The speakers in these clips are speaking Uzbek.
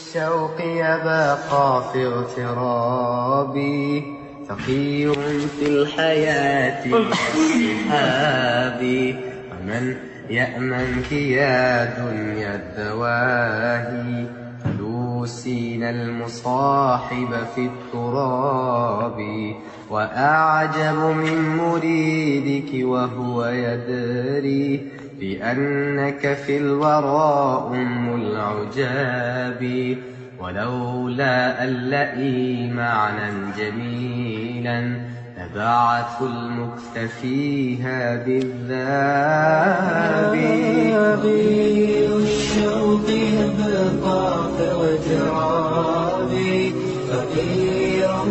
الشوق يبقى في اغترابي فقير في الحياة أصحابي ومن يأمنك يا دنيا الدواهي فلوسين المصاحب في التراب وأعجب من مريدك وهو يدري بأنك في الورى أم العجاب ولولا أن لئي معنى جميلا لبعث المكتفيها بالذاب الشوق يبقى في وجرابي فقيرا.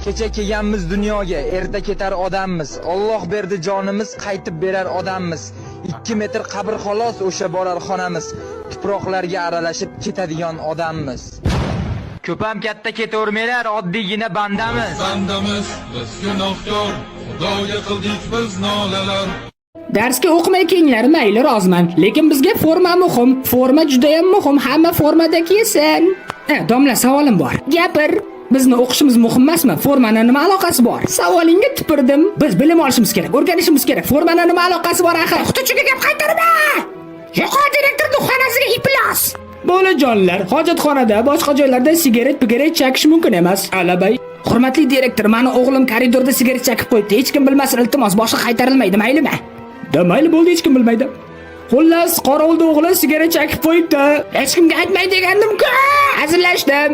Kecha kelganmiz dunyoga, erta ketar odammiz. Alloh berdi jonimiz, qaytib berar odammiz. 2 metr qabr xolos o'sha borar xonamiz. Tuproqlarga aralashib ketadigan odammiz. Ko'pam katta ketavermanglar, oddiygina bandamiz. Bandamiz, biz gunohkor, Xudoga qildik biz nolalar. Darsga o'qimay kelinglar, mayli rozman, lekin bizga forma muhim. Forma juda ham muhim, hamma formada kelsin. Domla, savolim bor. Gapir. Bizni o'qishimiz muhim emasmi? Formani nima aloqasi bor? Savolingga tupurdim. Biz bilim olishimiz kerak, o'rganishimiz kerak. Formani nima aloqasi bor axir? O'qituvchiga gap qaytarma. Yo'qol direktorning xonasiga iflos. Bolajonlar, hojatxonada, boshqa joylarda sigaret chakish mumkin emas. Alabay. Hurmatli direktor, meni o'g'lim koridorda sigaret chakib qo'yibdi. Hech kim bilmasin, iltimos, boshqa qaytarilmaydi, maylimi? Mayli bo'ldi, hech kim bilmaydi. Xullas, qorovulda o'g'li sigaret chakib qo'yibdi. Hech kimga aytmay degandim-ku. Hazillashdim.